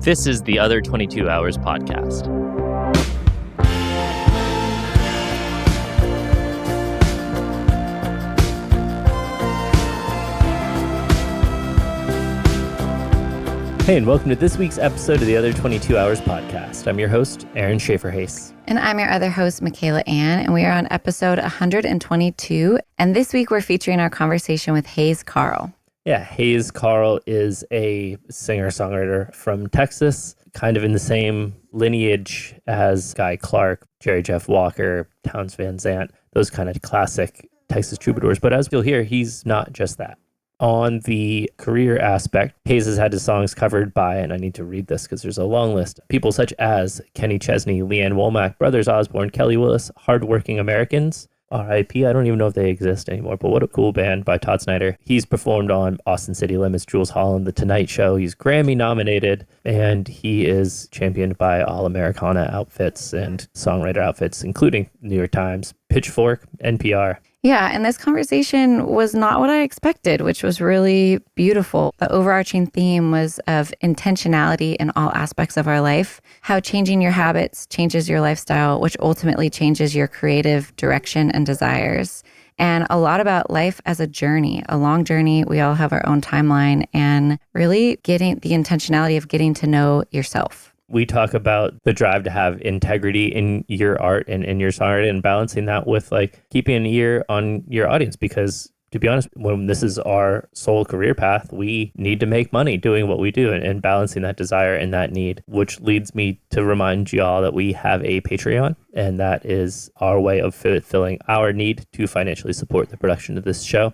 This is the Other 22 Hours podcast. Hey, and welcome to this week's episode of the Other 22 Hours podcast. I'm your host, Aaron Shafer-Haiss. And I'm your other host, Michaela Anne, and we are on episode 122. And this week we're featuring our conversation with Carll. Yeah, Carll is a singer-songwriter from Texas, kind of in the same lineage as Guy Clark, Jerry Jeff Walker, Townes Van Zandt, those kind of classic Texas troubadours. But as you'll hear, he's not just that. On the career aspect, Hayes has had his songs covered by, and I need to read this because there's a long list, people such as Kenny Chesney, Ann Womack, Brothers Osborne, Kelly Willis, Hardworking Americans, R.I.P. I don't even know if they exist anymore, but what a cool band by Todd Snyder. He's performed on Austin City Limits, Jules Holland, The Tonight Show. He's Grammy nominated, and he is championed by All-Americana outfits and songwriter outfits, including New York Times, Pitchfork, NPR. Yeah, and this conversation was not what I expected, which was really beautiful. The overarching theme was of intentionality in all aspects of our life, how changing your habits changes your lifestyle, which ultimately changes your creative direction and desires. And a lot about life as a journey, a long journey. We all have our own timeline, and really getting the intentionality of getting to know yourself. We talk about the drive to have integrity in your art and in your songwriting, and balancing that with like keeping an ear on your audience, because to be honest, when this is our sole career path, we need to make money doing what we do, and balancing that desire and that need, which leads me to remind y'all that we have a Patreon, and that is our way of fulfilling our need to financially support the production of this show.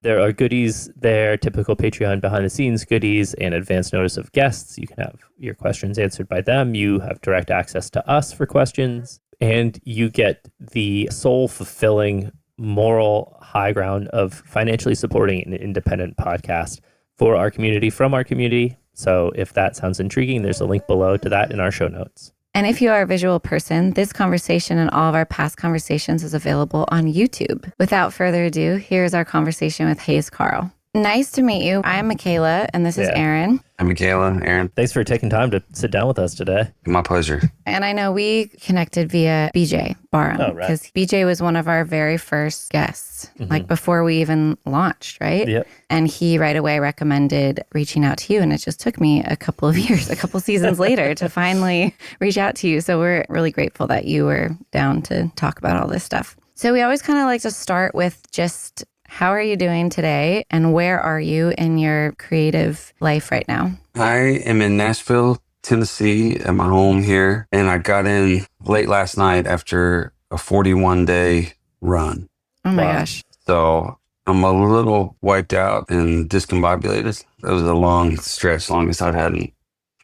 There are goodies there, typical Patreon behind-the-scenes goodies and advance notice of guests. You can have your questions answered by them. You have direct access to us for questions. And you get the soul-fulfilling moral high ground of financially supporting an independent podcast for our community, from our community. So if that sounds intriguing, there's a link below to that in our show notes. And if you are a visual person, this conversation and all of our past conversations is available on YouTube. Without further ado, here's our conversation with Carll. Nice to meet you. I'm Michaela, and this is Aaron. I'm Michaela, Aaron. Thanks for taking time to sit down with us today. My pleasure. And I know we connected via BJ Barham, because BJ was one of our very first guests, like before we even launched, right? Yep. And he right away recommended reaching out to you, and it just took me a couple of years, a couple seasons later to finally reach out to you. So we're really grateful that you were down to talk about all this stuff. So we always kind of like to start with just, how are you doing today, and where are you in your creative life right now? I am in Nashville, Tennessee, at my home here, and I got in late last night after a 41-day run. Oh my gosh. So I'm a little wiped out and discombobulated. That was a long stretch, longest I've had in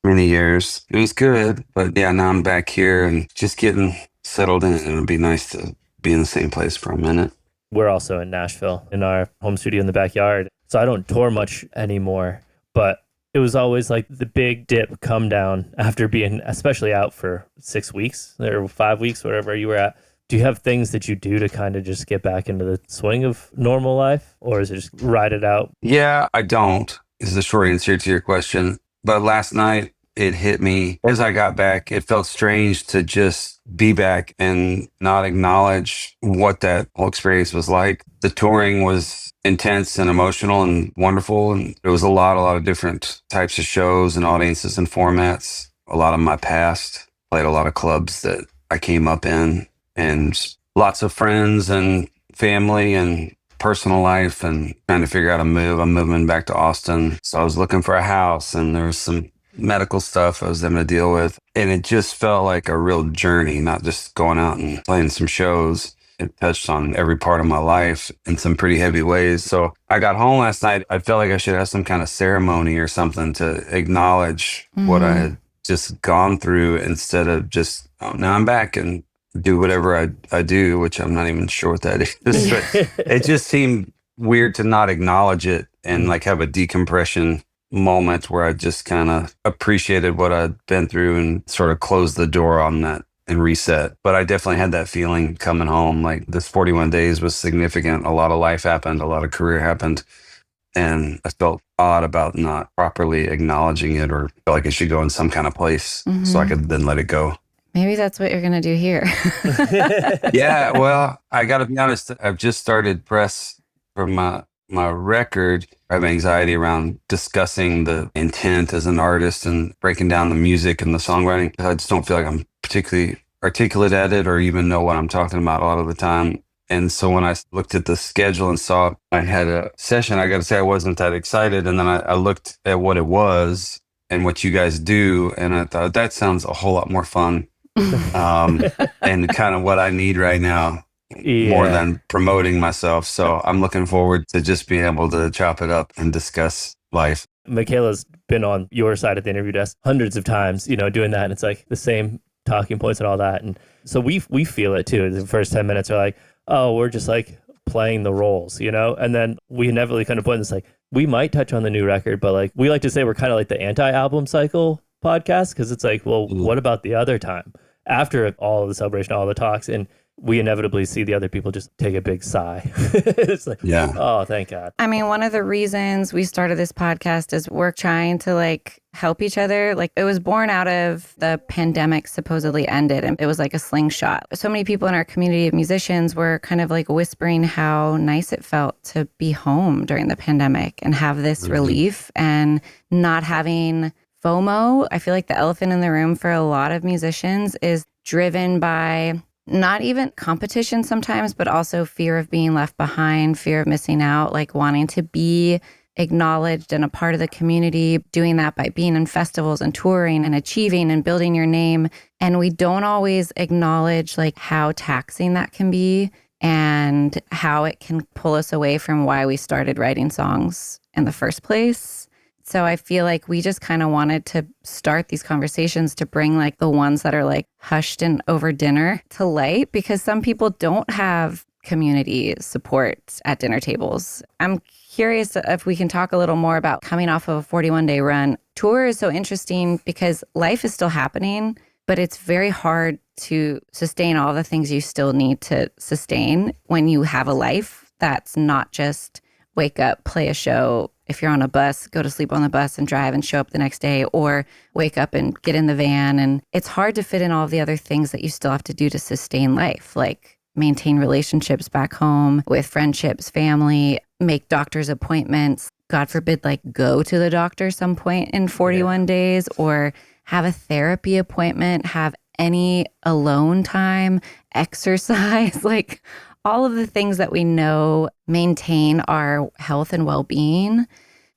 many years. It was good, but yeah, now I'm back here and just getting settled in. It would be nice to be in the same place for a minute. We're also in Nashville in our home studio in the backyard. So I don't tour much anymore, but it was always like the big dip come down after being especially out for 6 weeks or 5 weeks, whatever you were at. Do you have things that you do to kind of just get back into the swing of normal life, or is it just ride it out? Yeah, I don't, is the short answer to your question. But last night it hit me as I got back. It felt strange to just be back and not acknowledge what that whole experience was like. The touring was intense and emotional and wonderful. And there was a lot of different types of shows and audiences and formats. A lot of my past, played a lot of clubs that I came up in, and lots of friends and family and personal life, and trying to figure out a move. I'm moving back to Austin. So I was looking for a house, and there was some medical stuff I was having to deal with. And it just felt like a real journey, not just going out and playing some shows. It touched on every part of my life in some pretty heavy ways. So I got home last night. I felt like I should have some kind of ceremony or something to acknowledge what I had just gone through, instead of just, oh, now I'm back and do whatever I do, which I'm not even sure what that is. But it just seemed weird to not acknowledge it and like have a decompression moment where I just kind of appreciated what I'd been through and sort of closed the door on that and reset. But I definitely had that feeling coming home, like this 41 days was significant. A lot of life happened, a lot of career happened. And I felt odd about not properly acknowledging it, or felt like it should go in some kind of place so I could then let it go. Maybe that's what you're going to do here. Yeah, well, I got to be honest. I've just started press for my record. I have anxiety around discussing the intent as an artist and breaking down the music and the songwriting. I just don't feel like I'm particularly articulate at it or even know what I'm talking about a lot of the time. And so when I looked at the schedule and saw I had a session, I got to say I wasn't that excited. And then I looked at what it was and what you guys do, and I thought that sounds a whole lot more fun. And kind of what I need right now, more than promoting myself. So I'm looking forward to just being able to chop it up and discuss life. Michaela's been on your side of the interview desk hundreds of times, doing that. And it's like the same talking points and all that. And so we feel it too. The first 10 minutes are like, oh, we're just like playing the roles, and then we inevitably kind of put in this, like, we might touch on the new record, but like, we like to say we're kind of like the anti-album cycle podcast. Cause it's like, well, what about the other time? After all of the celebration, all the talks, and we inevitably see the other people just take a big sigh. It's like, oh, thank God. I mean, one of the reasons we started this podcast is we're trying to like help each other. Like, it was born out of the pandemic supposedly ended, and it was like a slingshot. So many people in our community of musicians were kind of like whispering how nice it felt to be home during the pandemic and have this relief and not having FOMO. I feel like the elephant in the room for a lot of musicians is driven by not even competition sometimes, but also fear of being left behind, fear of missing out, like wanting to be acknowledged and a part of the community, doing that by being in festivals and touring and achieving and building your name. And we don't always acknowledge like how taxing that can be and how it can pull us away from why we started writing songs in the first place. So I feel like we just kind of wanted to start these conversations to bring like the ones that are like hushed and over dinner to light, because some people don't have community support at dinner tables. I'm curious if we can talk a little more about coming off of a 41-day run. Tour is so interesting because life is still happening, but it's very hard to sustain all the things you still need to sustain when you have a life that's not just wake up, play a show. If you're on a bus, go to sleep on the bus and drive and show up the next day, or wake up and get in the van. And it's hard to fit in all of the other things that you still have to do to sustain life, like maintain relationships back home with friendships, family, make doctor's appointments, God forbid, like go to the doctor some point in 41 days, or have a therapy appointment, have any alone time, exercise, like all of the things that we know maintain our health and well-being.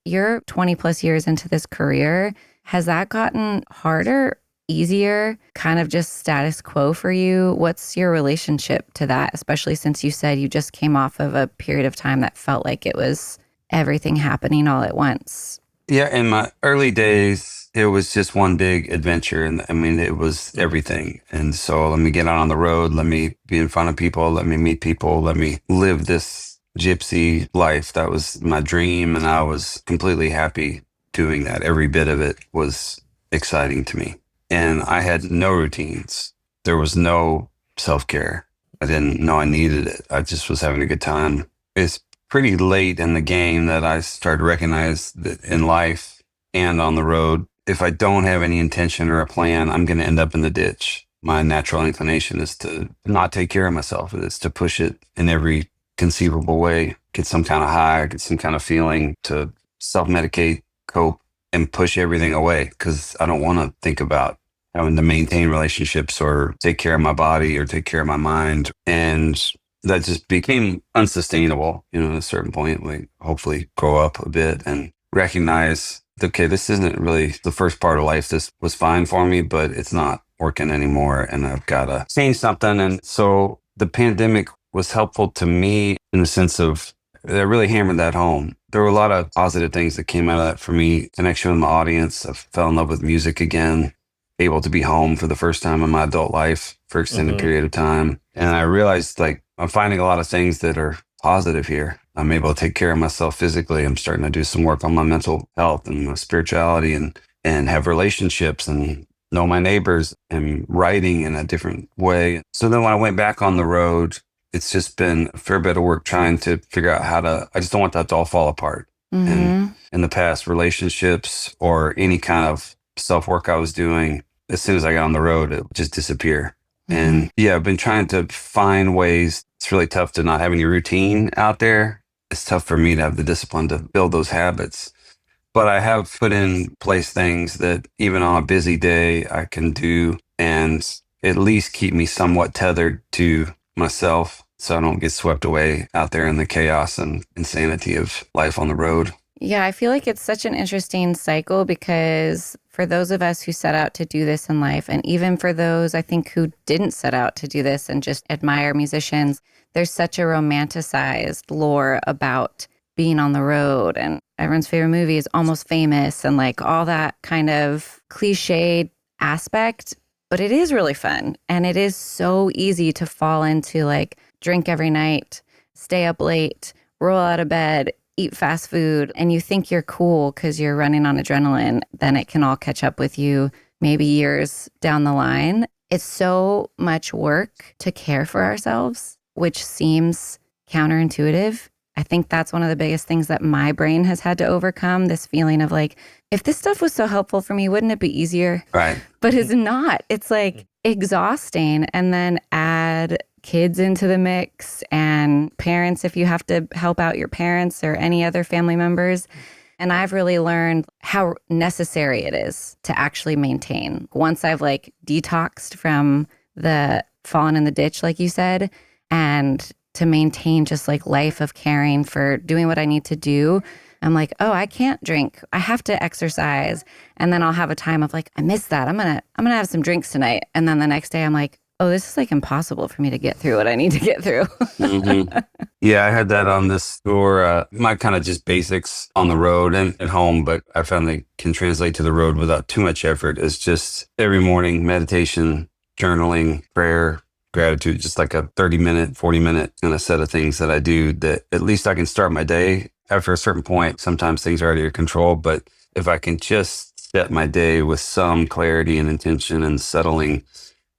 You're 20 plus years into this career. Has that gotten harder, easier, kind of just status quo for you? What's your relationship to that, especially since you said you just came off of a period of time that felt like it was everything happening all at once? Yeah, in my early days, it was just one big adventure. And I mean, it was everything. And so let me get out on the road. Let me be in front of people. Let me meet people. Let me live this gypsy life. That was my dream. And I was completely happy doing that. Every bit of it was exciting to me. And I had no routines. There was no self-care. I didn't know I needed it. I just was having a good time. It's pretty late in the game that I started to recognize that in life and on the road, if I don't have any intention or a plan, I'm going to end up in the ditch. My natural inclination is to not take care of myself. It's to push it in every conceivable way, get some kind of high, get some kind of feeling, to self-medicate, cope, and push everything away, because I don't want to think about having to maintain relationships or take care of my body or take care of my mind. And that just became unsustainable, at a certain point. Like, hopefully grow up a bit and recognize, okay, this isn't really the first part of life. This was fine for me, but it's not working anymore, and I've got to change something. And so the pandemic was helpful to me in the sense of that really hammered that home. There were a lot of positive things that came out of that for me. Connection with my audience. I fell in love with music again, able to be home for the first time in my adult life for an extended period of time. And I realized, like, I'm finding a lot of things that are positive here. I'm able to take care of myself physically. I'm starting to do some work on my mental health and my spirituality, and have relationships and know my neighbors and writing in a different way. So then when I went back on the road, it's just been a fair bit of work trying to figure out I just don't want that to all fall apart. And in the past, relationships or any kind of self-work I was doing, as soon as I got on the road, it would just disappear. And yeah, I've been trying to find ways. It's really tough to not have any routine out there. It's tough for me to have the discipline to build those habits. But I have put in place things that even on a busy day I can do and at least keep me somewhat tethered to myself so I don't get swept away out there in the chaos and insanity of life on the road. Yeah, I feel like it's such an interesting cycle because for those of us who set out to do this in life, and even for those I think who didn't set out to do this and just admire musicians, there's such a romanticized lore about being on the road, and everyone's favorite movie is Almost Famous and like all that kind of cliched aspect. But it is really fun. And it is so easy to fall into like drink every night, stay up late, roll out of bed, eat fast food, and you think you're cool because you're running on adrenaline. Then it can all catch up with you maybe years down the line. It's so much work to care for ourselves, which seems counterintuitive. I think that's one of the biggest things that my brain has had to overcome, this feeling of like, if this stuff was so helpful for me, wouldn't it be easier? Right. But it's not. It's like exhausting. And then add kids into the mix and parents if you have to help out your parents or any other family members. And I've really learned how necessary it is to actually maintain. Once I've like detoxed from the falling in the ditch, like you said, and to maintain just like life of caring for doing what I need to do, I'm like, oh, I can't drink. I have to exercise. And then I'll have a time of like, I miss that. I'm gonna have some drinks tonight. And then the next day I'm like, oh, this is like impossible for me to get through what I need to get through. Yeah, I had that on this tour. My kind of just basics on the road and at home, but I found they can translate to the road without too much effort. It's just every morning meditation, journaling, prayer, gratitude, just like a 30-minute, 40-minute kind of set of things that I do that at least I can start my day. After a certain point, sometimes things are out of your control, but if I can just set my day with some clarity and intention and settling,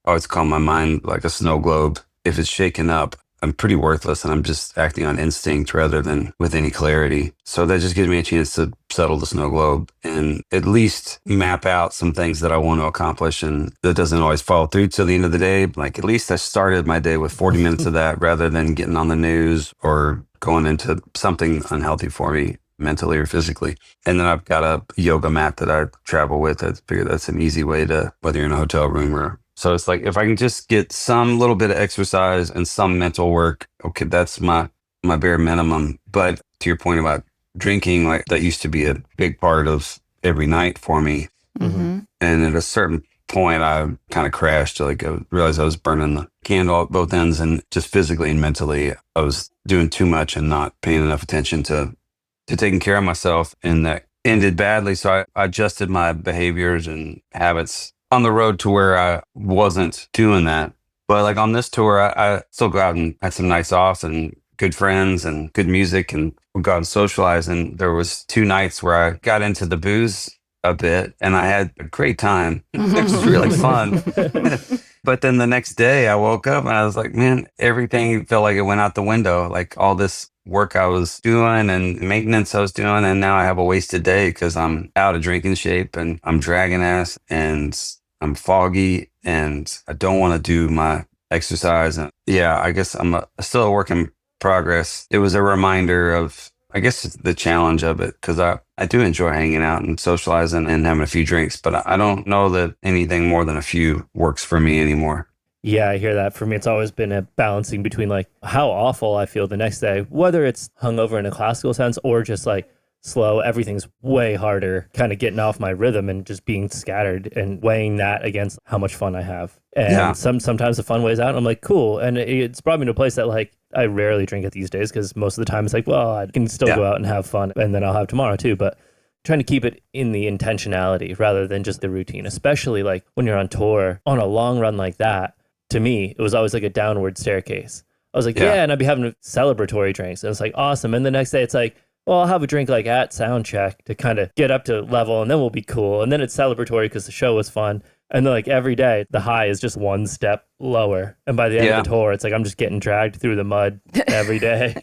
I always call my mind like a snow globe. If it's shaken up, I'm pretty worthless and I'm just acting on instinct rather than with any clarity. So that just gives me a chance to settle the snow globe and at least map out some things that I want to accomplish. And that doesn't always follow through till the end of the day. Like at least I started my day with 40 minutes of that rather than getting on the news or going into something unhealthy for me mentally or physically. And then I've got a yoga mat that I travel with. I figure that's an easy way to, whether you're in a hotel room or so it's like if I can just get some little bit of exercise and some mental work, okay, that's my bare minimum. But to your point about drinking, like that used to be a big part of every night for me. Mm-hmm. And at a certain point, I kind of crashed. Like I realized I was burning the candle at both ends, and just physically and mentally, I was doing too much and not paying enough attention to taking care of myself, and that ended badly. So I adjusted my behaviors and habits on the road to where I wasn't doing that. But like on this tour, I still go out and had some nights off and good friends and good music and we go out and socialize. And there was 2 nights where I got into the booze a bit and I had a great time. It was really fun. But then the next day I woke up and I was like, man, everything felt like it went out the window. Like all this work I was doing and maintenance I was doing. And now I have a wasted day because I'm out of drinking shape and I'm dragging ass and I'm foggy and I don't want to do my exercise. And yeah, I guess I'm still a work in progress. It was a reminder of, I guess, the challenge of it because I do enjoy hanging out and socializing and having a few drinks, but I don't know that anything more than a few works for me anymore. Yeah, I hear that. For me, it's always been a balancing between like how awful I feel the next day, whether it's hungover in a classical sense or just like slow, everything's way harder, kind of getting off my rhythm and just being scattered and weighing that against how much fun I have. And sometimes the fun weighs out and I'm like, cool. And it's brought me to a place that like I rarely drink it these days because most of the time it's like, well, I can still go out and have fun and then I'll have tomorrow too. But trying to keep it in the intentionality rather than just the routine, especially like when you're on tour on a long run like that. To me, it was always like a downward staircase. I was like, and I'd be having celebratory drinks. And it's like, awesome. And the next day it's like, well, I'll have a drink like at sound check to kind of get up to level and then we'll be cool. And then it's celebratory because the show was fun. And then like every day, the high is just one step lower. And by the end of the tour, it's like I'm just getting dragged through the mud every day.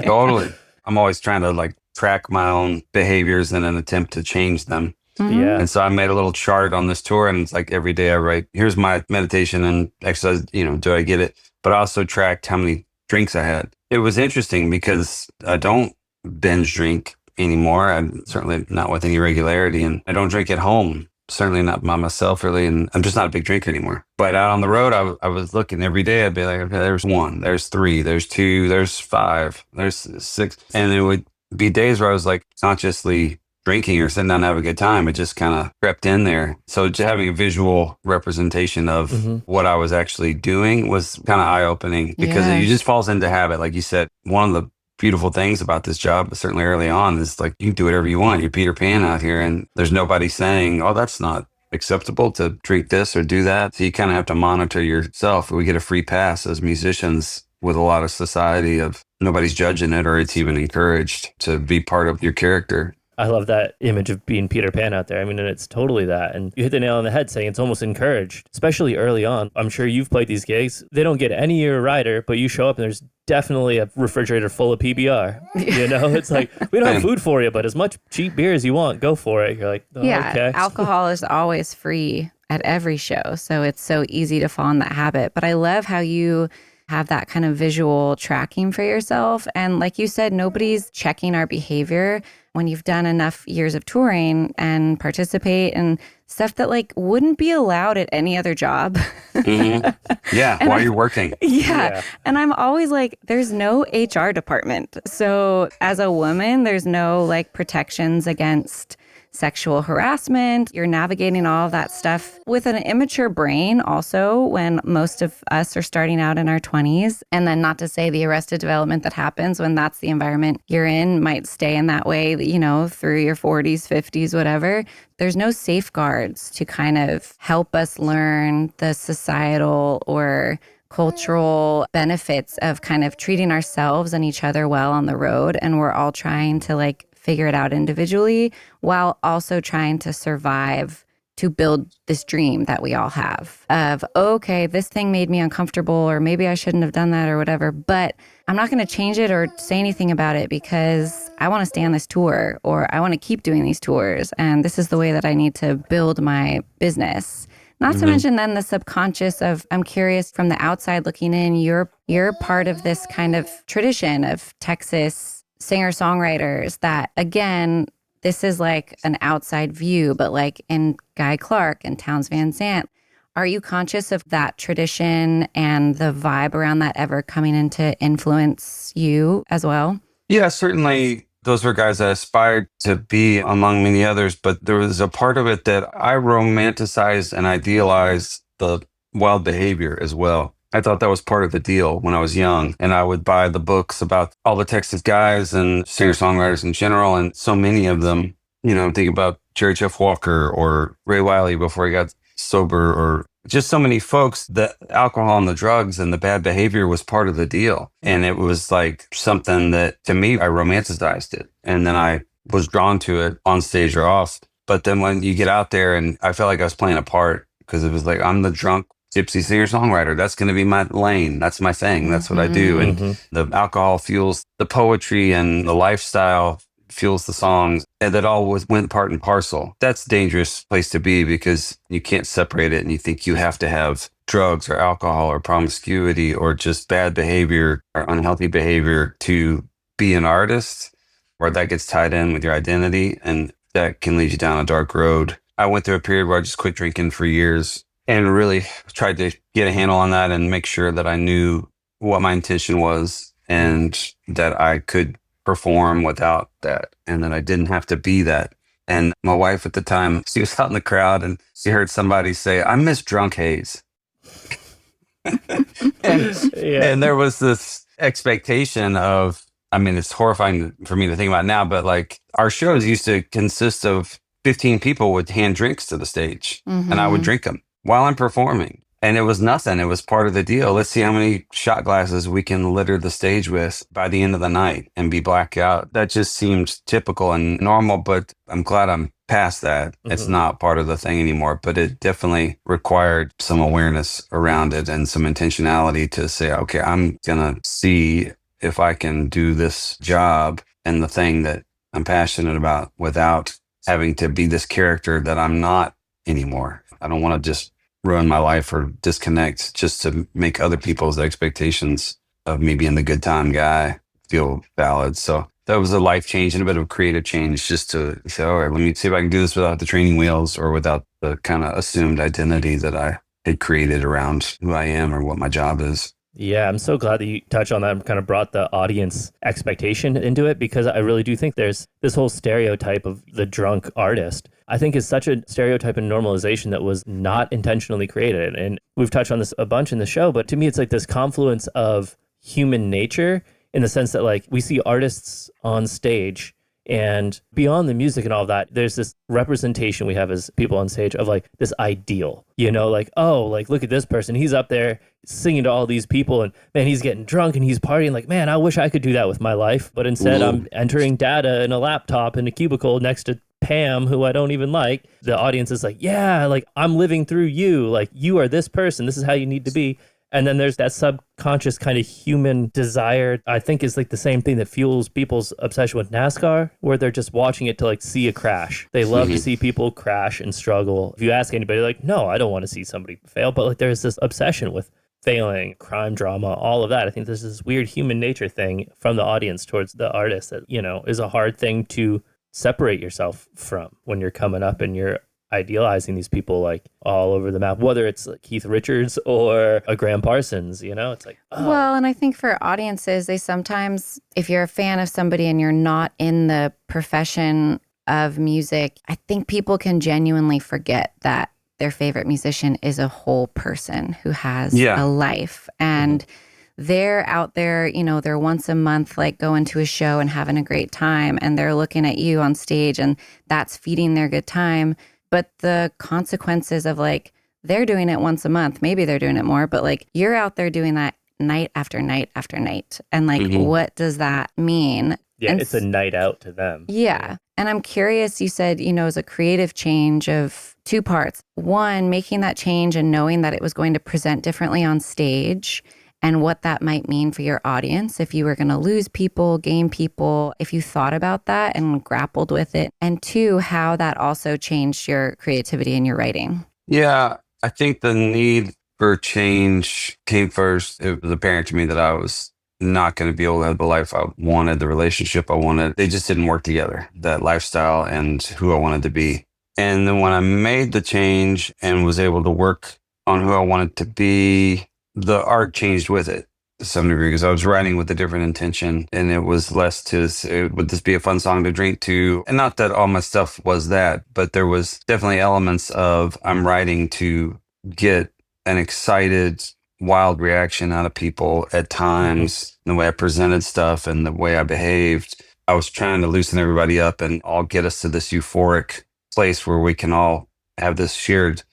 Totally. I'm always trying to like track my own behaviors in an attempt to change them. Yeah. And so I made a little chart on this tour, and it's like every day I write, here's my meditation and exercise, do I get it? But I also tracked how many drinks I had. It was interesting because I don't binge drink anymore. I'm certainly not with any regularity, and I don't drink at home. Certainly not by myself, really. And I'm just not a big drinker anymore. But out on the road, I was looking every day. I'd be like, okay, there's 1, there's 3, there's 2, there's 5, there's 6. And it would be days where I was like consciously drinking or sitting down to have a good time. It just kind of crept in there. So just having a visual representation of what I was actually doing was kind of eye-opening because it just falls into habit. Like you said, one of the beautiful things about this job, certainly early on, is like you can do whatever you want. You're Peter Pan out here, and there's nobody saying, oh, that's not acceptable to drink this or do that. So you kind of have to monitor yourself. We get a free pass as musicians with a lot of society of nobody's judging it, or it's even encouraged to be part of your character. I love that image of being Peter Pan out there. I mean, and it's totally that. And you hit the nail on the head saying it's almost encouraged, especially early on. I'm sure you've played these gigs. They don't get any you're a writer, but you show up and there's definitely a refrigerator full of PBR. It's like, we don't have food for you, but as much cheap beer as you want, go for it. You're like, oh, okay. Alcohol is always free at every show. So it's so easy to fall in that habit. But I love how you have that kind of visual tracking for yourself. And like you said, nobody's checking our behavior when you've done enough years of touring and participate in stuff that like wouldn't be allowed at any other job. Yeah, while you're working. Yeah. And I'm always like, there's no HR department. So as a woman, there's no like protections against sexual harassment. You're navigating all of that stuff with an immature brain also when most of us are starting out in our 20s. And then not to say the arrested development that happens when that's the environment you're in might stay in that way, through your 40s, 50s, whatever. There's no safeguards to kind of help us learn the societal or cultural benefits of kind of treating ourselves and each other well on the road. And we're all trying to like figure it out individually while also trying to survive to build this dream that we all have of, okay, this thing made me uncomfortable, or maybe I shouldn't have done that or whatever, but I'm not going to change it or say anything about it because I want to stay on this tour or I want to keep doing these tours. And this is the way that I need to build my business. Not to mention then the subconscious of, I'm curious from the outside looking in, you're part of this kind of tradition of Texas singer-songwriters that, again, this is like an outside view, but like in Guy Clark and Townes Van Zandt, are you conscious of that tradition and the vibe around that ever coming in to influence you as well? Yeah, certainly those were guys I aspired to be among many others, but there was a part of it that I romanticized and idealized the wild behavior as well. I thought that was part of the deal when I was young. And I would buy the books about all the Texas guys and singer-songwriters in general. And so many of them, think about Jerry Jeff Walker or Ray Wylie before he got sober, or just so many folks. The alcohol and the drugs and the bad behavior was part of the deal. And it was like something that, to me, I romanticized it. And then I was drawn to it on stage or off. But then when you get out there, and I felt like I was playing a part because it was like, I'm the drunk gypsy singer-songwriter. That's going to be my lane. That's my thing. That's what I do. And the alcohol fuels the poetry, and the lifestyle fuels the songs. And that all went part and parcel. That's a dangerous place to be because you can't separate it, and you think you have to have drugs or alcohol or promiscuity or just bad behavior or unhealthy behavior to be an artist, or that gets tied in with your identity, and that can lead you down a dark road. I went through a period where I just quit drinking for years and really tried to get a handle on that and make sure that I knew what my intention was and that I could perform without that and that I didn't have to be that. And my wife at the time, she was out in the crowd and she heard somebody say, I miss drunk Hayes. and there was this expectation of, I mean, it's horrifying for me to think about now, but like our shows used to consist of 15 people would hand drinks to the stage and I would drink them while I'm performing. And it was nothing. It was part of the deal. Let's see how many shot glasses we can litter the stage with by the end of the night and be blacked out. That just seemed typical and normal, but I'm glad I'm past that. It's not part of the thing anymore, but it definitely required some awareness around it and some intentionality to say, okay, I'm going to see if I can do this job and the thing that I'm passionate about without having to be this character that I'm not anymore. I don't want to just ruin my life or disconnect just to make other people's expectations of me being the good time guy feel valid. So that was a life change and a bit of a creative change, just to say, all right, let me see if I can do this without the training wheels or without the kind of assumed identity that I had created around who I am or what my job is. Yeah, I'm so glad that you touched on that and kind of brought the audience expectation into it, because I really do think there's this whole stereotype of the drunk artist. I think is such a stereotype and normalization that was not intentionally created. And we've touched on this a bunch in the show, but to me, it's like this confluence of human nature in the sense that like we see artists on stage, and beyond the music and all of that, there's this representation we have as people on stage of like this ideal, you know, like, oh, like, look at this person. He's up there singing to all these people and man, he's getting drunk and he's partying. Like, man, I wish I could do that with my life. But instead, I'm entering data in a laptop in a cubicle next to Pam, who I don't even like. The audience is like, yeah, like I'm living through you. Like you are this person. This is how you need to be. And then there's that subconscious kind of human desire, I think is like the same thing that fuels people's obsession with NASCAR, where they're just watching it to like see a crash. They love to see people crash and struggle. If you ask anybody, like, no, I don't want to see somebody fail. But like there's this obsession with failing, crime drama, all of that. I think there's this weird human nature thing from the audience towards the artist that, you know, is a hard thing to separate yourself from when you're coming up and you're idealizing these people like all over the map, whether it's like Keith Richards or a Graham Parsons, you know, it's like, oh. Well, and I think for audiences, they sometimes, if you're a fan of somebody and you're not in the profession of music, I think people can genuinely forget that their favorite musician is a whole person who has a life. And they're out there, you know, they're once a month, like going to a show and having a great time. And they're looking at you on stage and that's feeding their good time. But the consequences of like, they're doing it once a month, maybe they're doing it more, but like you're out there doing that night after night after night. And like, what does that mean? Yeah, and it's a night out to them. Yeah. And I'm curious, you said, you know, it was a creative change of two parts. One, making that change and knowing that it was going to present differently on stage and what that might mean for your audience if you were going to lose people, gain people, if you thought about that and grappled with it. And two, how that also changed your creativity in your writing. Yeah, I think the need for change came first. It was apparent to me that I was not going to be able to have the life I wanted, the relationship I wanted. They just didn't work together, that lifestyle and who I wanted to be. And then when I made the change and was able to work on who I wanted to be, the art changed with it to some degree, because I was writing with a different intention, and it was less to say, would this be a fun song to drink to? And not that all my stuff was that, but there was definitely elements of I'm writing to get an excited, wild reaction out of people at times. The way I presented stuff and the way I behaved, I was trying to loosen everybody up and all get us to this euphoric place where we can all have this shared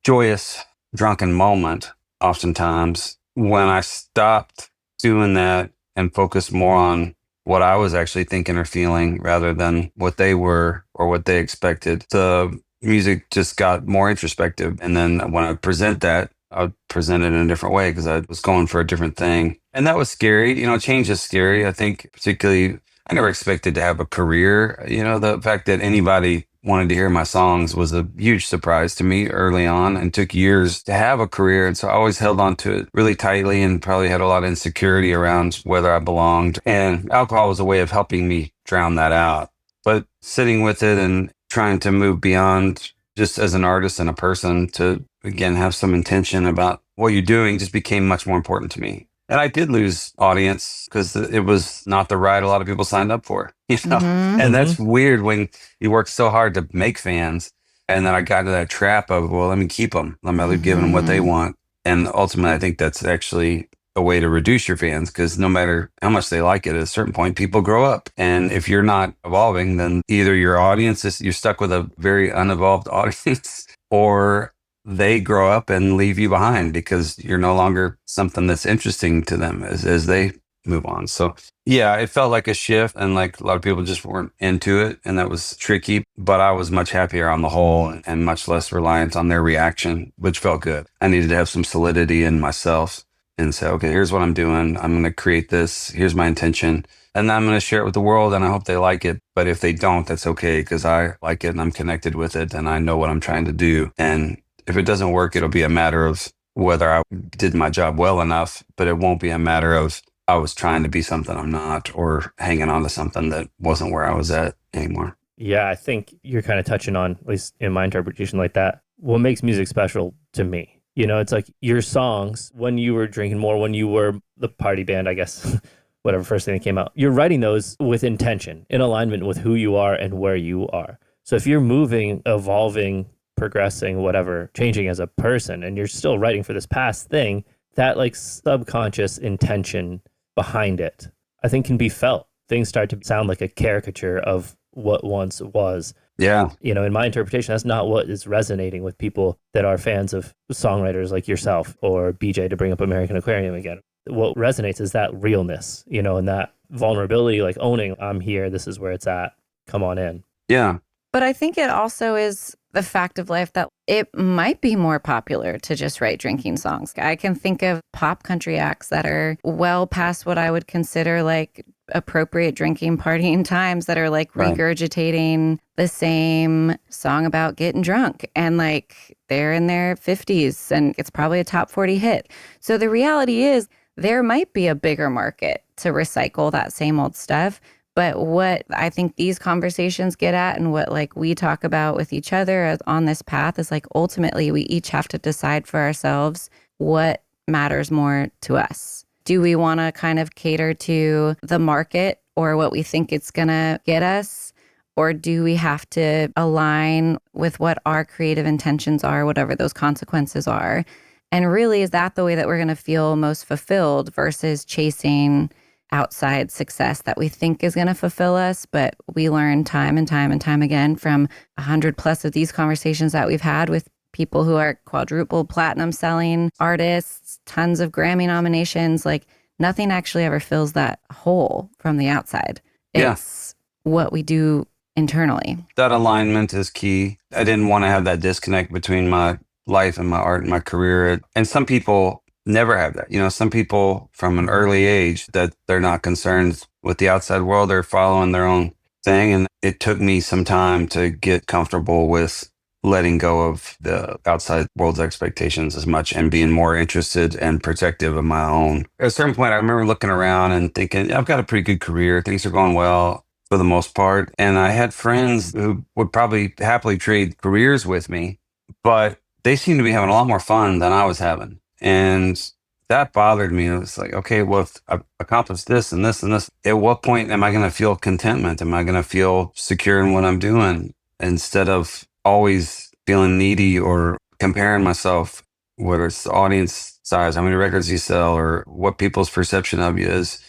joyous drunken moment. Oftentimes, when I stopped doing that and focused more on what I was actually thinking or feeling rather than what they were or what they expected, the music just got more introspective. And then when I present that, I would present it in a different way because I was going for a different thing. And that was scary. You know, change is scary. I think particularly, I never expected to have a career. You know, the fact that anybody wanted to hear my songs was a huge surprise to me early on, and took years to have a career. And so I always held on to it really tightly and probably had a lot of insecurity around whether I belonged. And alcohol was a way of helping me drown that out. But sitting with it and trying to move beyond just as an artist and a person to, again, have some intention about what you're doing just became much more important to me. And I did lose audience because it was not the ride a lot of people signed up for, you know? And that's weird when you work so hard to make fans. And then I got into that trap of, well, let me keep them. Let me give them what they want. And ultimately, I think that's actually a way to reduce your fans, because no matter how much they like it, at a certain point, people grow up. And if you're not evolving, then either your audience is, you're stuck with a very unevolved audience, or they grow up and leave you behind because you're no longer something that's interesting to them as they move on. So yeah, it felt like a shift, and like a lot of people just weren't into it, and that was tricky, but I was much happier on the whole and much less reliant on their reaction, which felt good. I needed to have some solidity in myself and say, okay, here's what I'm doing. I'm going to create this. Here's my intention. And then I'm going to share it with the world, and I hope they like it. But if they don't, that's okay, because I like it and I'm connected with it and I know what I'm trying to do. And if it doesn't work, it'll be a matter of whether I did my job well enough, but it won't be a matter of I was trying to be something I'm not or hanging on to something that wasn't where I was at anymore. Yeah, I think you're kind of touching on, at least in my interpretation like that, what makes music special to me. You know, it's like your songs, when you were drinking more, when you were the party band, I guess, whatever first thing that came out, you're writing those with intention, in alignment with who you are and where you are. So if you're moving, evolving, progressing, whatever, changing as a person, and you're still writing for this past thing, that like subconscious intention behind it, I think can be felt. Things start to sound like a caricature of what once was. Yeah. You know, in my interpretation, that's not what is resonating with people that are fans of songwriters like yourself or BJ, to bring up American Aquarium again. What resonates is that realness, you know, and that vulnerability, like owning, I'm here, this is where it's at, come on in. Yeah. But I think it also is the fact of life that it might be more popular to just write drinking songs. I can think of pop country acts that are well past what I would consider like appropriate drinking partying times, that are like regurgitating the same song about getting drunk, and like they're in their 50s and it's probably a top 40 hit. So the reality is there might be a bigger market to recycle that same old stuff. But what I think these conversations get at, and what like we talk about with each other as on this path, is like ultimately we each have to decide for ourselves what matters more to us. Do we want to kind of cater to the market or what we think it's going to get us? Or do we have to align with what our creative intentions are, whatever those consequences are? And really, is that the way that we're going to feel most fulfilled versus chasing outside success that we think is going to fulfill us? But we learn time and time and time again from 100+ of these conversations that we've had with people who are quadruple platinum selling artists, tons of Grammy nominations, like nothing actually ever fills that hole from the outside. It's what we do internally. That alignment is key. I didn't want to have that disconnect between my life and my art and my career. And some people never have that. You know, some people from an early age that they're not concerned with the outside world. They're following their own thing. And it took me some time to get comfortable with letting go of the outside world's expectations as much and being more interested and protective of my own. At a certain point, I remember looking around and thinking, I've got a pretty good career. Things are going well for the most part. And I had friends who would probably happily trade careers with me, but they seemed to be having a lot more fun than I was having. And that bothered me. It was like, okay, well, if I've accomplished this and this and this, at what point am I going to feel contentment? Am I going to feel secure in what I'm doing, instead of always feeling needy or comparing myself, whether it's the audience size, how many records you sell, or what people's perception of you is.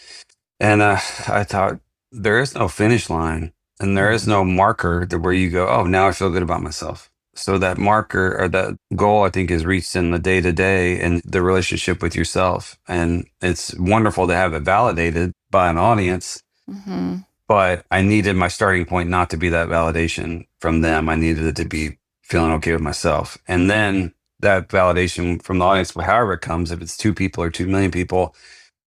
And I thought, there is no finish line and there is no marker where you go, oh, now I feel good about myself. So that marker or that goal, I think, is reached in the day-to-day and the relationship with yourself. And it's wonderful to have it validated by an audience. Mm-hmm. But I needed my starting point not to be that validation from them. I needed it to be feeling okay with myself. And then that validation from the audience, however it comes, if it's 2 people or 2 million people,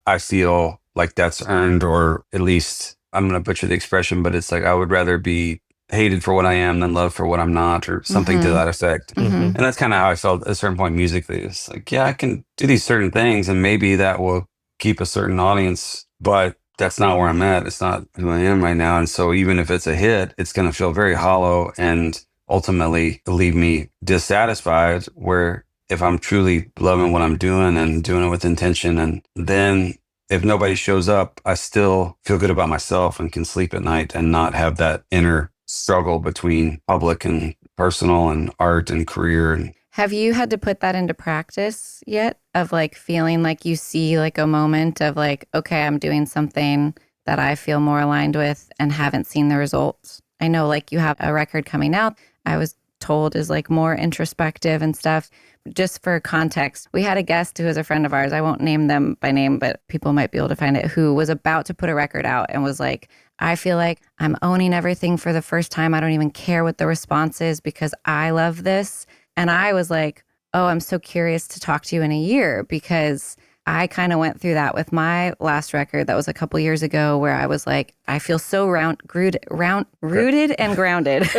I feel like that's earned, or at least, I'm going to butcher the expression, but it's like I would rather be hated for what I am than loved for what I'm not, or something to that effect. Mm-hmm. And that's kind of how I felt at a certain point musically. It's like, yeah, I can do these certain things and maybe that will keep a certain audience, but that's not where I'm at. It's not who I am right now. And so even if it's a hit, it's going to feel very hollow and ultimately leave me dissatisfied, where if I'm truly loving what I'm doing and doing it with intention, and then if nobody shows up, I still feel good about myself and can sleep at night and not have that inner struggle between public and personal and art and career. Have you had to put that into practice yet, of like feeling like you see like a moment of like, okay, I'm doing something that I feel more aligned with and haven't seen the results? I know like you have a record coming out, I was told is like more introspective and stuff. Just for context, we had a guest who is a friend of ours. I won't name them by name, but people might be able to find it, who was about to put a record out and was like, I feel like I'm owning everything for the first time. I don't even care what the response is because I love this. And I was like, oh, I'm so curious to talk to you in a year, because I kind of went through that with my last record that was a couple years ago, where I was like, I feel so rooted and grounded.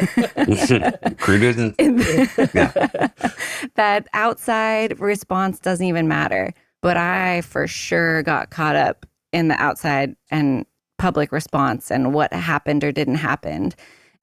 Rooted and yeah. That outside response doesn't even matter. But I for sure got caught up in the outside and public response and what happened or didn't happen.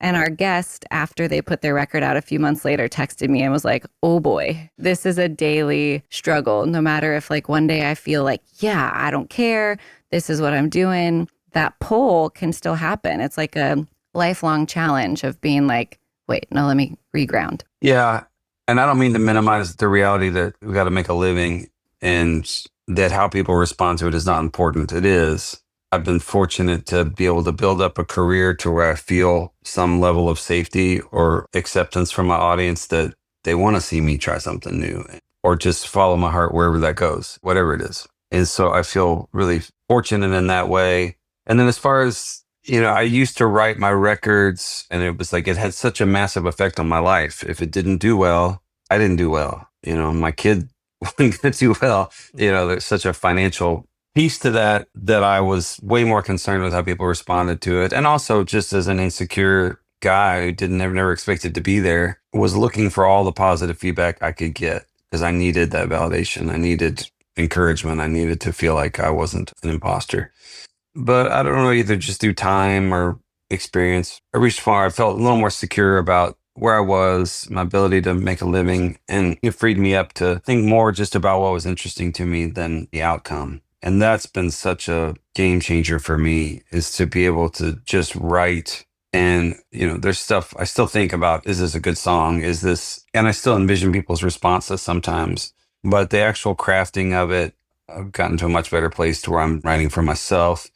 And our guest, after they put their record out a few months later, texted me and was like, oh boy, this is a daily struggle. No matter if like one day I feel like, yeah, I don't care, this is what I'm doing, that pull can still happen. It's like a lifelong challenge of being like, wait, no, let me reground. Yeah. And I don't mean to minimize the reality that we got to make a living and that how people respond to it is not important. It is. I've been fortunate to be able to build up a career to where I feel some level of safety or acceptance from my audience that they want to see me try something new or just follow my heart wherever that goes, whatever it is. And so I feel really fortunate in that way. And then as far as, I used to write my records and it was like, it had such a massive effect on my life. If it didn't do well, I didn't do well. My kid wasn't going to do well. There's such a financial piece to that I was way more concerned with how people responded to it. And also just as an insecure guy who never expected to be there, was looking for all the positive feedback I could get because I needed that validation. I needed encouragement. I needed to feel like I wasn't an imposter. But I don't know, either just through time or experience, I reached far. I felt a little more secure about where I was, my ability to make a living, and it freed me up to think more just about what was interesting to me than the outcome. And that's been such a game changer for me, is to be able to just write. And, there's stuff I still think about, is this a good song? And I still envision people's responses sometimes, but the actual crafting of it, I've gotten to a much better place to where I'm writing for myself.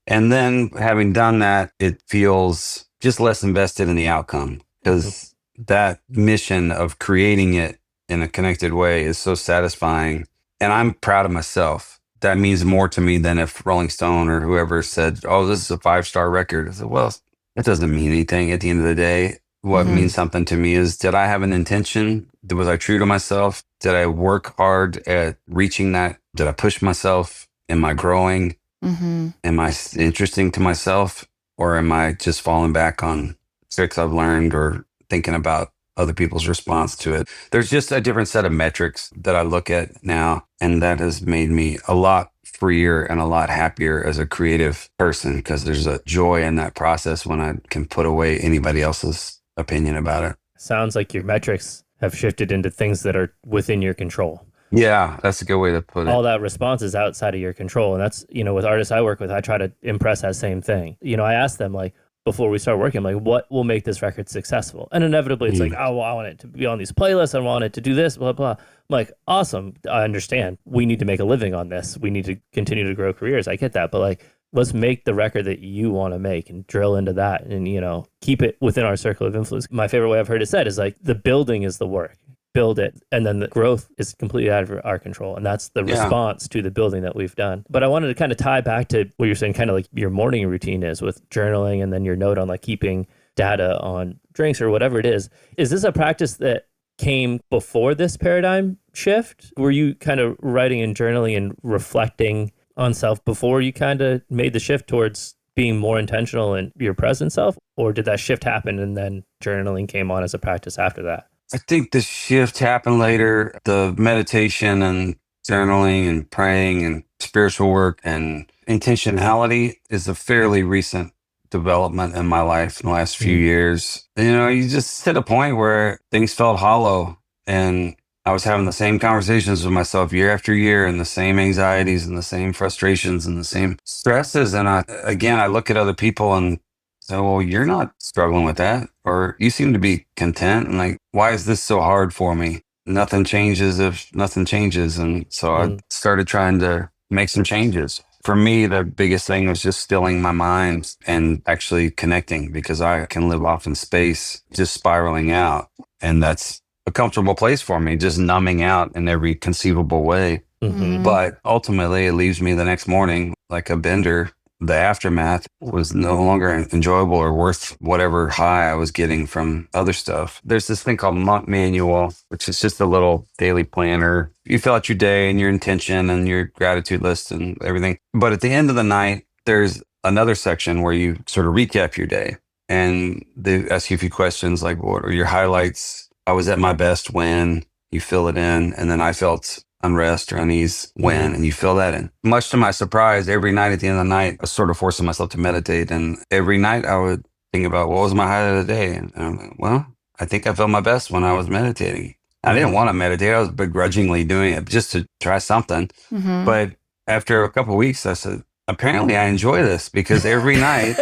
And then having done that, it feels just less invested in the outcome, because that mission of creating it in a connected way is so satisfying. And I'm proud of myself. That means more to me than if Rolling Stone or whoever said, oh, this is a 5-star record. I said, well, that doesn't mean anything at the end of the day. What means something to me is, did I have an intention? Was I true to myself? Did I work hard at reaching that? Did I push myself? Am I growing? Am I interesting to myself? Or am I just falling back on tricks I've learned or thinking about other people's response to it? There's just a different set of metrics that I look at now, and that has made me a lot freer and a lot happier as a creative person, because there's a joy in that process when I can put away anybody else's opinion about it. Sounds like your metrics have shifted into things that are within your control. Yeah, that's a good way to put it. All that response is outside of your control. And that's, with artists I work with, I try to impress that same thing. I ask them, like, before we start working, like, what will make this record successful? And inevitably it's like, oh, well, I want it to be on these playlists. I want it to do this, blah, blah. I'm like, awesome. I understand. We need to make a living on this. We need to continue to grow careers. I get that. But like, let's make the record that you want to make and drill into that and, keep it within our circle of influence. My favorite way I've heard it said is like, the building is the work. Build it, and then the growth is completely out of our control, and that's the response to the building that we've done. But I wanted to kind of tie back to what you're saying, kind of like your morning routine is with journaling, and then your note on like keeping data on drinks or whatever it is. Is this a practice that came before this paradigm shift? Were you kind of writing and journaling and reflecting on self before you kind of made the shift towards being more intentional in your present self, or did that shift happen and then journaling came on as a practice after that? I think the shift happened later. The meditation and journaling and praying and spiritual work and intentionality is a fairly recent development in my life in the last few years. You just hit a point where things felt hollow, and I was having the same conversations with myself year after year, and the same anxieties and the same frustrations and the same stresses. And I look at other people and say, well, you're not struggling with that, or you seem to be content. And like, why is this so hard for me? Nothing changes if nothing changes. And so I started trying to make some changes. For me, the biggest thing was just stilling my mind and actually connecting, because I can live off in space, just spiraling out. And that's a comfortable place for me, just numbing out in every conceivable way. But ultimately, it leaves me the next morning like a bender, the aftermath was no longer enjoyable or worth whatever high I was getting from other stuff. There's this thing called Monk Manual, which is just a little daily planner. You fill out your day and your intention and your gratitude list and everything. But at the end of the night, there's another section where you sort of recap your day. And they ask you a few questions like, what are your highlights? I was at my best when. You fill it in. And then I felt unrest or unease when, and you fill that in. Much to my surprise, every night at the end of the night, I was sort of forcing myself to meditate. And every night I would think about what was my highlight of the day. And I'm like, well, I think I felt my best when I was meditating. I didn't want to meditate. I was begrudgingly doing it just to try something. But after a couple of weeks, I said, apparently I enjoy this because every night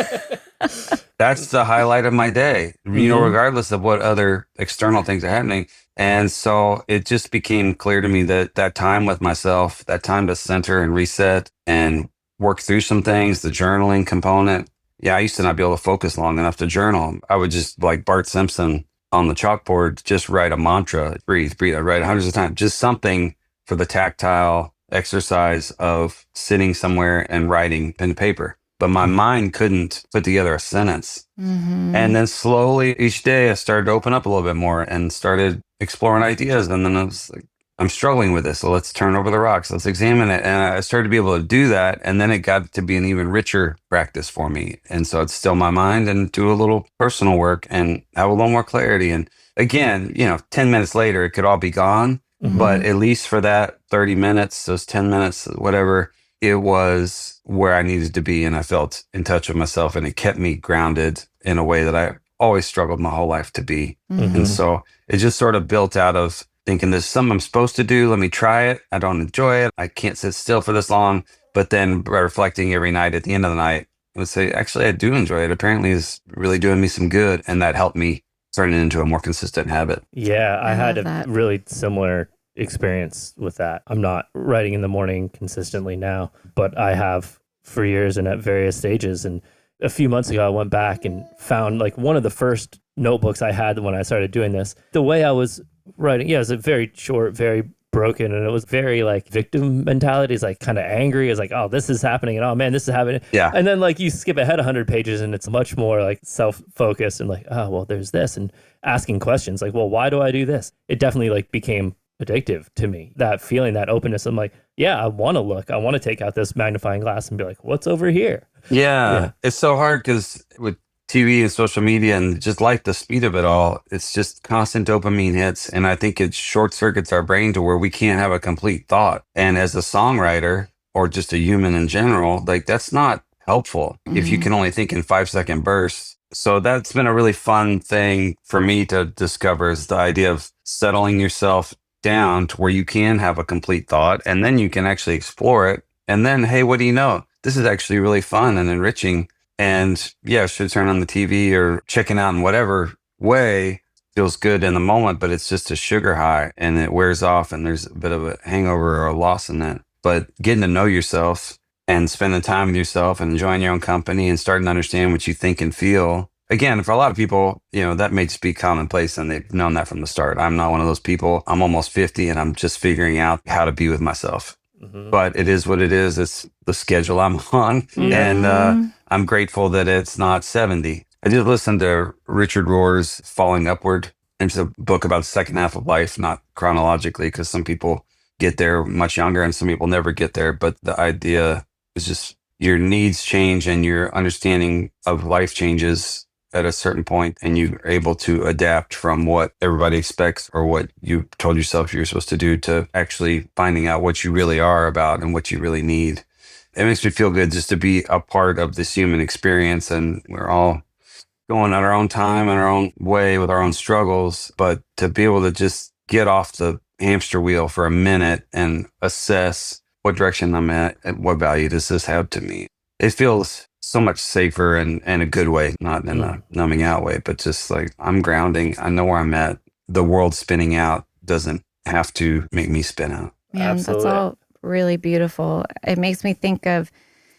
that's the highlight of my day, you know, regardless of what other external things are happening. And so it just became clear to me that that time with myself, that time to center and reset and work through some things, the journaling component. Yeah, I used to not be able to focus long enough to journal. I would just, like Bart Simpson on the chalkboard, just write a mantra, breathe, breathe. I write it hundreds of times, just something for the tactile exercise of sitting somewhere and writing pen to paper. But my mind couldn't put together a sentence. And then slowly each day I started to open up a little bit more and started exploring ideas. And then I was like, I'm struggling with this. So let's turn over the rocks. Let's examine it. And I started to be able to do that. And then it got to be an even richer practice for me. And so I'd still my mind and do a little personal work and have a little more clarity. And again, you know, 10 minutes later, it could all be gone. But at least for that 30 minutes, those 10 minutes, whatever, it was where I needed to be. And I felt in touch with myself and it kept me grounded in a way that I always struggled my whole life to be. And so it just sort of built out of thinking this is something I'm supposed to do. Let me try it. I don't enjoy it. I can't sit still for this long. But then by reflecting every night at the end of the night, I would say, actually, I do enjoy it. Apparently it's really doing me some good. And that helped me turn it into a more consistent habit. Yeah, I had that. really similar experience with that. I'm not writing in the morning consistently now, but I have for years and at various stages. And a few months ago, I went back and found like one of the first notebooks I had when I started doing this. The way I was writing, yeah, it was a very short, very broken, and it was very like victim mentality. It's like kind of angry. It's like, oh, this is happening, and oh man, this is happening. Yeah. And then like you skip ahead 100 pages, and it's much more like self-focused and like, oh, well, there's this, and asking questions like, well, why do I do this? It definitely like became addictive to me. That feeling, that openness. I'm like, yeah, I want to look. I want to take out this magnifying glass and be like, what's over here? Yeah. It's so hard because with TV and social media and just like the speed of it all, it's just constant dopamine hits. And I think it short circuits our brain to where we can't have a complete thought. And as a songwriter or just a human in general, like that's not helpful if you can only think in 5-second bursts. So that's been a really fun thing for me to discover is the idea of settling yourself down to where you can have a complete thought and then you can actually explore it. And then, hey, what do you know? This is actually really fun and enriching. And yeah, should turn on the TV or checking out in whatever way feels good in the moment, but it's just a sugar high and it wears off and there's a bit of a hangover or a loss in that. But getting to know yourself and spending time with yourself and enjoying your own company and starting to understand what you think and feel. Again, for a lot of people, you know, that may just be commonplace and they've known that from the start. I'm not one of those people. I'm almost 50 and I'm just figuring out how to be with myself. But it is what it is. It's the schedule I'm on. And I'm grateful that it's not 70. I just listened to Richard Rohr's Falling Upward. It's a book about the second half of life, not chronologically, because some people get there much younger and some people never get there. But the idea is just your needs change and your understanding of life changes at a certain point, and you're able to adapt from what everybody expects or what you told yourself you're supposed to do to actually finding out what you really are about and what you really need. It makes me feel good just to be a part of this human experience, and we're all going at our own time and our own way with our own struggles, but to be able to just get off the hamster wheel for a minute and assess what direction I'm at and what value does this have to me. It feels so much safer and in a good way, not in a numbing out way, but just like I'm grounding. I know where I'm at. The world spinning out doesn't have to make me spin out. Man, Absolutely. that's all really beautiful. It makes me think of,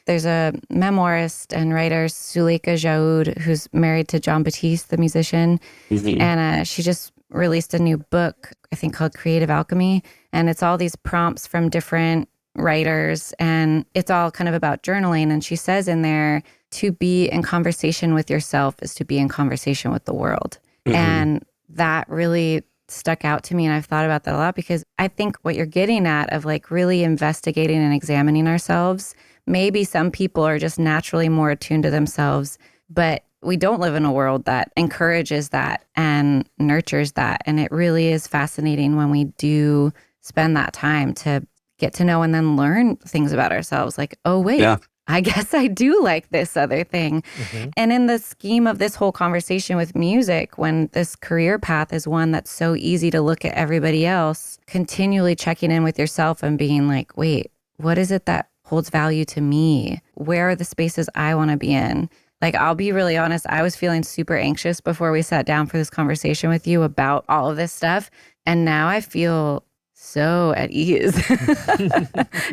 there's a memoirist and writer, Suleika Jaoud, who's married to John Batiste, the musician. And she just released a new book, I think called Creative Alchemy. And it's all these prompts from different writers, and it's all kind of about journaling. And she says in there, to be in conversation with yourself is to be in conversation with the world. Mm-hmm. And that really stuck out to me. And I've thought about that a lot, because I think what you're getting at of like really investigating and examining ourselves, maybe some people are just naturally more attuned to themselves, but we don't live in a world that encourages that and nurtures that. And it really is fascinating when we do spend that time to get to know and then learn things about ourselves. Like, oh, wait, I guess I do like this other thing. Mm-hmm. And in the scheme of this whole conversation with music, when this career path is one that's so easy to look at everybody else, continually checking in with yourself and being like, wait, what is it that holds value to me? Where are the spaces I want to be in? Like, I'll be really honest, I was feeling super anxious before we sat down for this conversation with you about all of this stuff. And now I feel so at ease.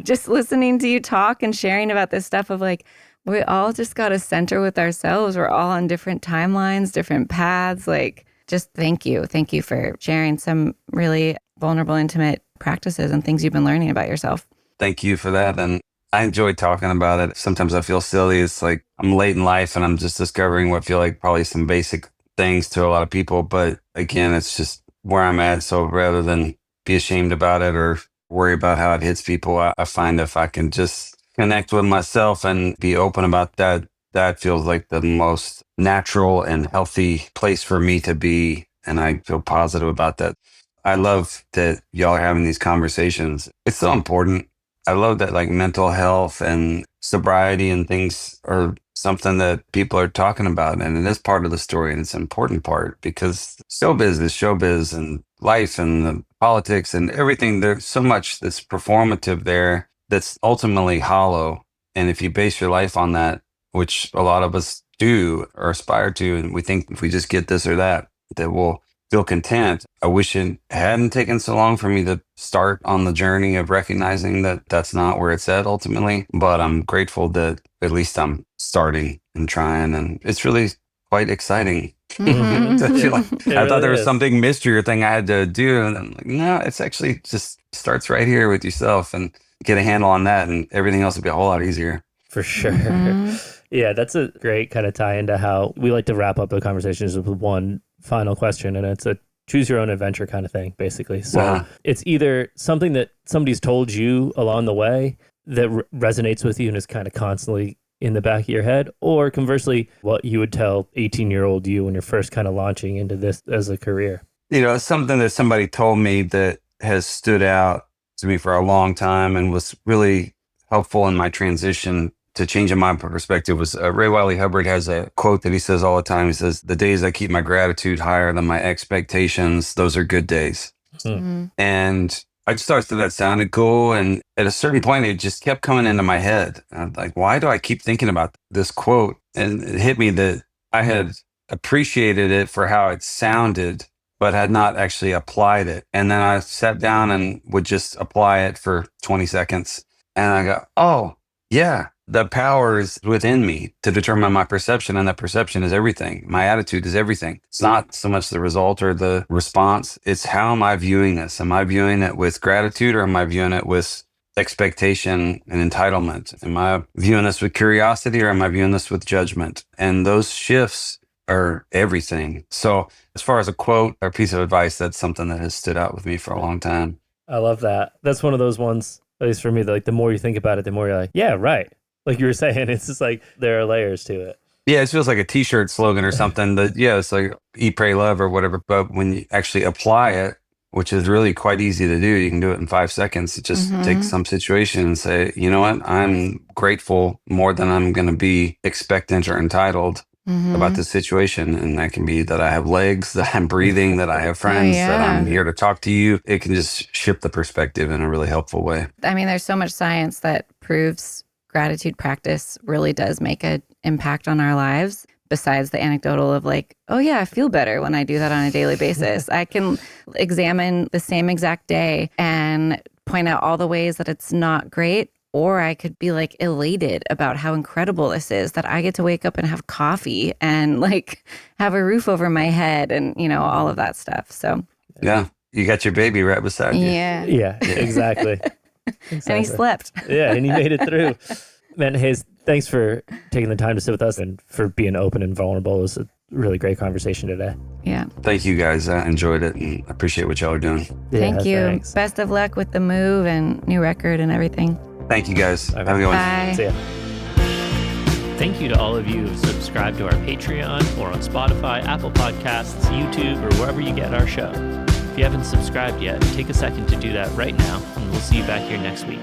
Just listening to you talk and sharing about this stuff of like, we all just got to center with ourselves. We're all on different timelines, different paths. Like, just thank you. Thank you for sharing some really vulnerable, intimate practices and things you've been learning about yourself. Thank you for that. And I enjoy talking about it. Sometimes I feel silly. It's like I'm late in life and I'm just discovering what feel like probably some basic things to a lot of people. But again, it's just where I'm at. So rather than be ashamed about it or worry about how it hits people, I find if I can just connect with myself and be open about that, that feels like the most natural and healthy place for me to be. And I feel positive about that. I love that y'all are having these conversations. It's so important. I love that like mental health and sobriety and things are something that people are talking about. And it is part of the story, and it's an important part, because showbiz is showbiz, and life and the politics and everything. There's so much that's performative there that's ultimately hollow. And if you base your life on that, which a lot of us do or aspire to, and we think if we just get this or that, that we'll feel content. I wish it hadn't taken so long for me to start on the journey of recognizing that that's not where it's at ultimately. But I'm grateful that at least I'm starting and trying, and it's really quite exciting. Mm-hmm. I feel like I thought there was some big mystery or thing I had to do, and I'm like, no, it's actually just starts right here with yourself, and get a handle on that, and everything else will be a whole lot easier. For sure. Mm-hmm. Yeah, that's a great kind of tie into how we like to wrap up the conversations with one final question, and it's a choose your own adventure kind of thing, basically. So It's either something that somebody's told you along the way that resonates with you and is kind of constantly in the back of your head, or conversely, what you would tell 18-year-old you when you're first kind of launching into this as a career. You know, something that somebody told me that has stood out to me for a long time and was really helpful in my transition to changing my perspective was Wylie Hubbard has a quote that he says all the time. He says, "The days I keep my gratitude higher than my expectations, those are good days." Mm-hmm. And I just thought that sounded cool. And at a certain point, it just kept coming into my head. I'm like, why do I keep thinking about this quote? And it hit me that I had appreciated it for how it sounded, but had not actually applied it. And then I sat down and would just apply it for 20 seconds. And I go, oh, yeah. The power is within me to determine my perception, and that perception is everything. My attitude is everything. It's not so much the result or the response. It's how am I viewing this? Am I viewing it with gratitude, or am I viewing it with expectation and entitlement? Am I viewing this with curiosity, or am I viewing this with judgment? And those shifts are everything. So as far as a quote or piece of advice, that's something that has stood out with me for a long time. I love that. That's one of those ones, at least for me, that like the more you think about it, the more you're like, yeah, right. Like you were saying, it's just like there are layers to it. Yeah, it feels like a t-shirt slogan or something that, yeah, it's like eat, pray, love or whatever. But when you actually apply it, which is really quite easy to do, you can do it in 5 seconds. It just takes some situation and say, you know what, I'm grateful more than I'm going to be expectant or entitled about this situation. And that can be that I have legs, that I'm breathing, that I have friends, that I'm here to talk to you. It can just shift the perspective in a really helpful way. I mean, there's so much science that proves gratitude practice really does make an impact on our lives, besides the anecdotal of like, oh yeah, I feel better when I do that on a daily basis. I can examine the same exact day and point out all the ways that it's not great, or I could be like elated about how incredible this is, that I get to wake up and have coffee and like have a roof over my head and, you know, all of that stuff. So yeah, you got your baby right beside you. Yeah, exactly. And he slept. Yeah, and he made it through. Man, Hayes, thanks for taking the time to sit with us and for being open and vulnerable. It was a really great conversation today. Yeah. Thank you guys. I enjoyed it and I appreciate what y'all are doing. Thank you. Thanks. Best of luck with the move and new record and everything. Thank you guys. Have a good one. Bye. See ya. Thank you to all of you who've subscribed to our Patreon or on Spotify, Apple Podcasts, YouTube, or wherever you get our show. If you haven't subscribed yet, take a second to do that right now, and we'll see you back here next week.